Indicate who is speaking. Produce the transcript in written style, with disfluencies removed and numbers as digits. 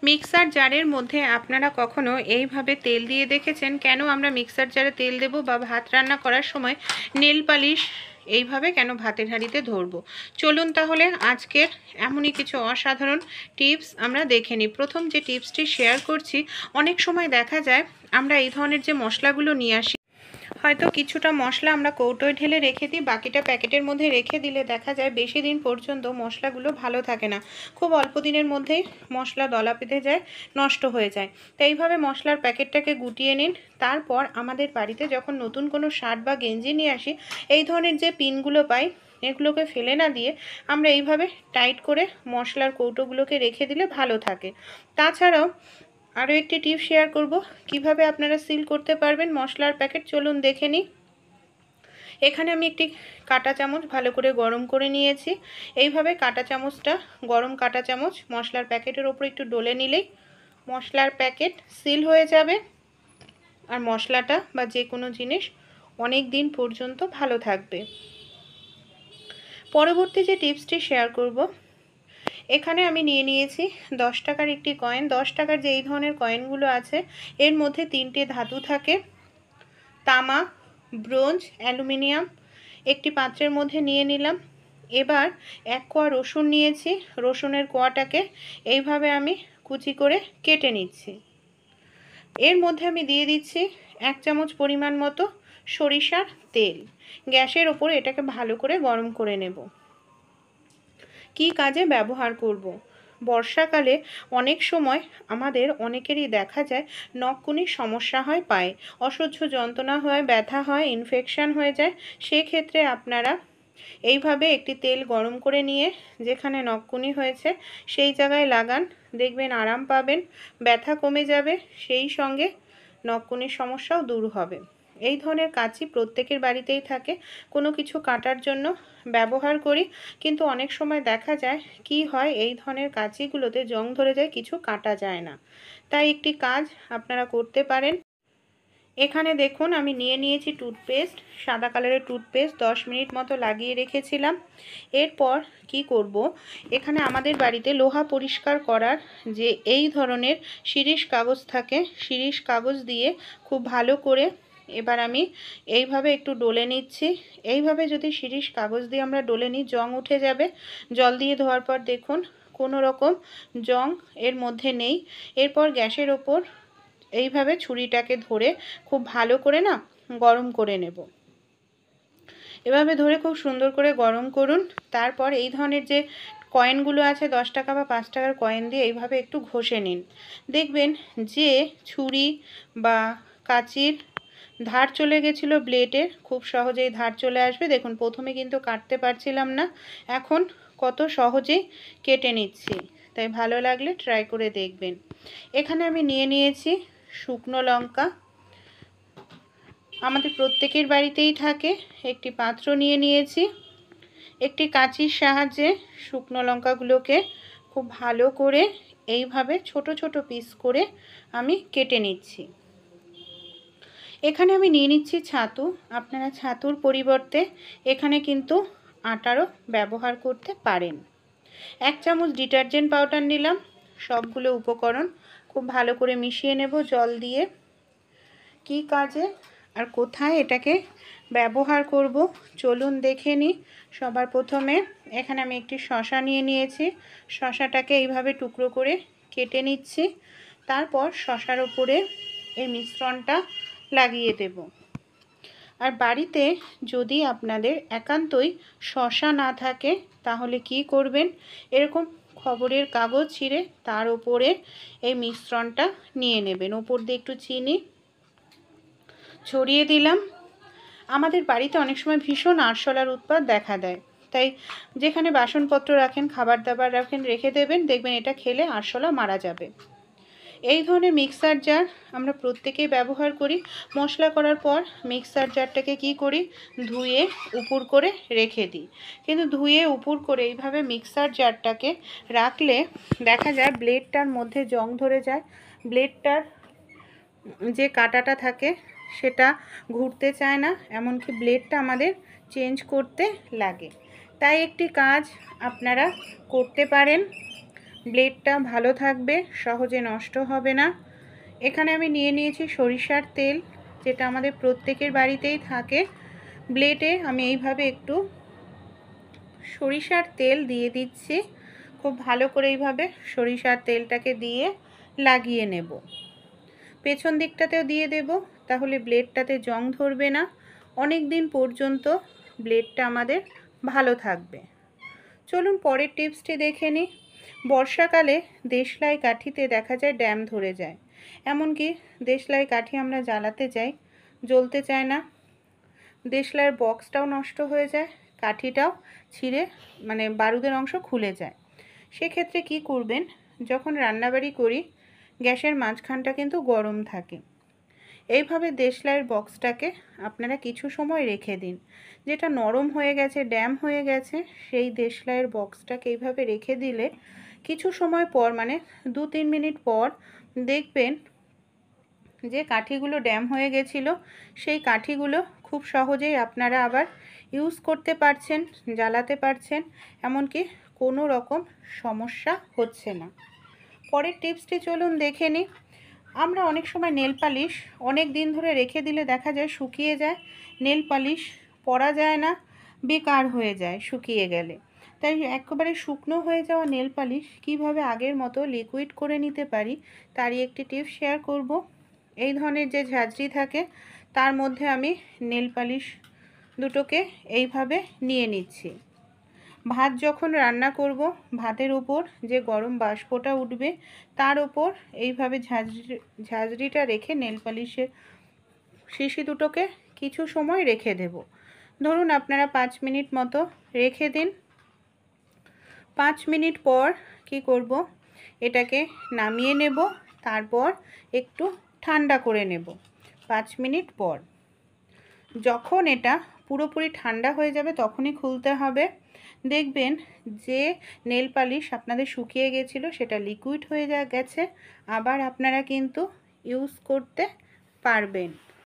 Speaker 1: Mixer জারের মধ্যে আপনারা কখনো এইভাবে তেল দিয়ে দেখেছেন? কেন আমরা মিক্সার জারে তেল দেব বা ভাত রান্না করার সময় নেল পালিশ এইভাবে কেন ভাতের হাঁড়িতে ধরবো? চলুন তাহলে আজকের এমনই কিছু অসাধারণ টিপস আমরা দেখে নিই। প্রথম যে টিপসটি শেয়ার করছি, অনেক সময় দেখা যায় আমরা এই ধরনের যে মশলাগুলো নিয়ে আসি, হয়তো কিছুটা মশলা আমরা কৌটোয় ঢেলে রেখে দিই, বাকিটা প্যাকেটের মধ্যে রেখে দিলে দেখা যায় বেশি দিন পর্যন্ত মশলাগুলো ভালো থাকে না। খুব অল্প দিনের মধ্যেই মশলা দলা পেতে যায়, নষ্ট হয়ে যায়। তো এইভাবে মশলার প্যাকেটটাকে গুটিয়ে নিন। তারপর আমাদের বাড়িতে যখন নতুন কোনো শার্ট বা গেঞ্জি নিয়ে আসি, এই ধরনের যে পিনগুলো পাই এগুলোকে ফেলে না দিয়ে আমরা এইভাবে টাইট করে মশলার কৌটোগুলোকে রেখে দিলে ভালো থাকে। তাছাড়াও আরও একটি টিপ শেয়ার করব কিভাবে আপনারা সিল করতে পারবেন মশলার প্যাকেট। চলুন দেখে নিই। এখানে আমি একটি কাঁটা চামচ ভালো করে গরম করে নিয়েছি। এইভাবে কাঁটা চামচটা, গরম কাঁটা চামচ মশলার প্যাকেটের ওপর একটু ডলে নিলেই মশলার প্যাকেট সিল হয়ে যাবে, আর মশলাটা বা যে কোনো জিনিস অনেক দিন পর্যন্ত ভালো থাকবে। পরবর্তী যে টিপসটি শেয়ার করব, এখানে আমি নিয়ে নিয়েছি 10 টাকার একটি কয়েন। 10 টাকার যে এই ধরনের কয়েনগুলো আছে এর মধ্যে 3টে ধাতু থাকে, তামা, ব্রোঞ্জ, অ্যালুমিনিয়াম। একটি পাত্রের মধ্যে নিয়ে নিলাম। এবার 1 কোয়া রসুন নিয়েছি। রসুনের কোয়াটাকে এইভাবে আমি কুচি করে কেটে নিচ্ছি। এর মধ্যে আমি দিয়ে দিচ্ছি 1 চামচ পরিমাণ মতো সরিষার তেল। গ্যাসের ওপর এটাকে ভালো করে গরম করে নেব। কি কাজে ব্যবহার করব? বর্ষাকালে অনেক সময় আমাদের অনেকেরই দেখা যায় নখকুনির সমস্যা হয়, পায়ে অসহ্য যন্ত্রণা হয়, ব্যথা হয়, ইনফেকশান হয়ে যায়। সেক্ষেত্রে আপনারা এইভাবে একটি তেল গরম করে নিয়ে যেখানে নখকুনি হয়েছে সেই জায়গায় লাগান, দেখবেন আরাম পাবেন, ব্যথা কমে যাবে, সেই সঙ্গে নখকুনির সমস্যাও দূর হবে। এই ধরনের কাঁচি প্রত্যেকের বাড়িতেই থাকে, কোনো কিছু কাটার জন্য ব্যবহার করি, কিন্তু অনেক সময় দেখা যায় কি হয়, এই ধরনের কাঁচিগুলোতে জং ধরে যায়, কিছু কাটা যায় না। তাই একটি কাজ আপনারা করতে পারেন। এখানে দেখুন আমি নিয়ে নিয়েছি টুথপেস্ট, সাদা কালারের টুথপেস্ট, 10 মিনিট মতো লাগিয়ে রেখেছিলাম। এরপর কি করব, এখানে আমাদের বাড়িতে লোহা পরিষ্কার করার যে এই ধরনের শিরিষ কাগজ থাকে, শিরিষ কাগজ দিয়ে খুব ভালো করে এবার আমি এইভাবে একটু ডলে নিচ্ছি। এইভাবে যদি শিরিষ কাগজ দিয়ে আমরা ডলে নিই জং উঠে যাবে। জল দিয়ে ধোয়ার পর দেখুন কোনো রকম জং এর মধ্যে নেই। এরপর গ্যাসের ওপর এইভাবে ছুরিটাকে ধরে খুব ভালো করে না গরম করে নেব। এভাবে ধরে খুব সুন্দর করে গরম করুন। তারপর এই ধরনের যে কয়েনগুলো আছে 10 টাকা বা 5 টাকার কয়েন দিয়ে এইভাবে একটু ঘষে নিন। দেখবেন যে ছুরি বা কাঁচির ধার চলে গেছিলো ব্লেডের, খুব সহজেই ধার চলে আসবে। দেখুন প্রথমে কিন্তু কাটতে পারছিলাম না, এখন কত সহজেই কেটে নিচ্ছি। তাই ভালো লাগলে ট্রাই করে দেখবেন। এখানে আমি নিয়ে নিয়েছি শুকনো লঙ্কা, আমাদের প্রত্যেকের বাড়িতেই থাকে। একটি পাত্র নিয়ে নিয়েছি। একটি কাঁচির সাহায্যে শুকনো লঙ্কাগুলোকে খুব ভালো করে এইভাবে ছোট ছোট পিস করে আমি কেটে নিচ্ছি। এখানে আমি নিয়ে নিচ্ছি ছাতু। আপনারা ছাতুর পরিবর্তে এখানে কিন্তু আটারও ব্যবহার করতে পারেন। 1 চামচ ডিটারজেন্ট পাউডার নিলাম। সবগুলো উপকরণ খুব ভালো করে মিশিয়ে নেব জল দিয়ে। কি কাজে আর কোথায় এটাকে ব্যবহার করব চলুন দেখে নিই। সবার প্রথমে এখানে আমি একটি শসা নিয়ে নিয়েছি। শসাটাকে এইভাবে টুকরো করে কেটে নিচ্ছি। তারপর শসার উপরে এই মিশ্রণটা লাগিয়ে দেব। আর বাড়িতে যদি আপনাদের একান্তই শসা না থাকে তাহলে কি করবেন, এরকম খবরের কাগজ ছিঁড়ে তার উপরে এই মিশ্রণটা নিয়ে নেবেন। উপর দিয়ে একটু চিনি ছড়িয়ে দিলাম। আমাদের বাড়িতে অনেক সময় ভীষণ আরশোলার উৎপাত দেখা দেয়, তাই যেখানে বাসনপত্র রাখেন, খাবার দাবার রাখেন, রেখে দেবেন, দেখবেন এটা খেলে আরশোলা মারা যাবে। এই ধরনের মিক্সার জার আমরা প্রত্যেকেই ব্যবহার করি। মশলা করার পর মিক্সার জারটাকে কি করি, ধুয়ে উপুর করে রেখে দিই। কিন্তু ধুয়ে উপুর করে এইভাবে মিক্সার জারটাকে রাখলে দেখা যায় ব্লেডটার মধ্যে জং ধরে যায়, ব্লেডটার যে কাঁটাটা থাকে সেটা ঘুরতে চায় না, এমনকি ব্লেডটা আমাদের চেঞ্জ করতে লাগে। তাই একটি কাজ আপনারা করতে পারেন, ব্লেডটা ভালো থাকবে, সহজে নষ্ট হবে না। এখানে আমি নিয়ে নিয়েছি সরিষার তেল, যেটা আমাদের প্রত্যেকের বাড়িতেই থাকে। ব্লেডে আমি এইভাবে একটু সরিষার তেল দিয়ে দিচ্ছি। খুব ভালো করে এইভাবে সরিষার তেলটাকে দিয়ে লাগিয়ে নেব। পেছন দিকটাতেও দিয়ে দেব, তাহলে ব্লেডটাতে জং ধরবে না, অনেক দিন পর্যন্ত ব্লেডটা আমাদের ভালো থাকবে। চলুন পরের টিপসটি দেখে নিই। বর্ষাকালে দেশলাই কাঠিতে দেখা যায় ড্যাম ধরে যায়, এমনকি দেশলাই কাঠি আমরা জ্বালাতে যাই, জ্বলতে চায় না, দেশলাইয়ের বক্সটাও নষ্ট হয়ে যায়, কাঠিটাও ছিঁড়ে মানে বারুদের অংশ খুলে যায়। সেক্ষেত্রে কি করবেন, যখন রান্নাবাড়ি করি গ্যাসের মাঝখানটা কিন্তু গরম থাকে, এইভাবে দেশলাইয়ের বক্সটাকে আপনারা কিছু সময় রেখে দিন। যেটা নরম হয়ে গেছে, ড্যাম হয়ে গেছে, সেই দেশলাইয়ের বক্সটাকে এইভাবে রেখে দিলে কিছু সময় পর, মানে 2-3 মিনিট পর দেখবেন যে কাঠিগুলো ড্যাম হয়ে গেছিলো, সেই কাঠিগুলো খুব সহজেই আপনারা আবার ইউজ করতে পারছেন, জ্বালাতে পারছেন, এমনকি কোনো রকম সমস্যা হচ্ছে না। পরের টিপসটি চলুন দেখে নিই। আমরা অনেক সময় নেল পালিশ অনেক দিন ধরে রেখে দিলে দেখা যায় শুকিয়ে যায়, নেল পালিশ পরা যায় না, বেকার হয়ে যায় শুকিয়ে গেলে। তাই একেবারে শুকনো হয়ে যাওয়া নেল পালিশ কীভাবে আগের মতো লিকুইড করে নিতে পারি তারই একটি টিপস শেয়ার করব। এই ধরনের যে ঝাঁঝরি থাকে তার মধ্যে আমি নেল পালিশ দুটোকে এইভাবে নিয়ে নিচ্ছি। ভাত যখন রান্না করব, ভাতের ওপর যে গরম বাষ্পটা উঠবে তার ওপর এইভাবে ঝাঁঝরিটা রেখে নেল পালিশের শিশি দুটোকে কিছু সময় রেখে দেব। ধরুন আপনারা 5 মিনিট মতো রেখে দিন। 5 মিনিট পর কি করব, এটাকে নামিয়ে নেব, তারপর একটু ঠান্ডা করে নেব। 5 মিনিট পর যখন এটা পুরোপুরি ঠান্ডা হয়ে যাবে তখনই খুলতে হবে। দেখবেন যে নেল পালিশ আপনাদের শুকিয়ে গেছিলো সেটা লিকুইড হয়ে গেছে, আবার আপনারা কিন্তু ইউজ করতে পারবেন।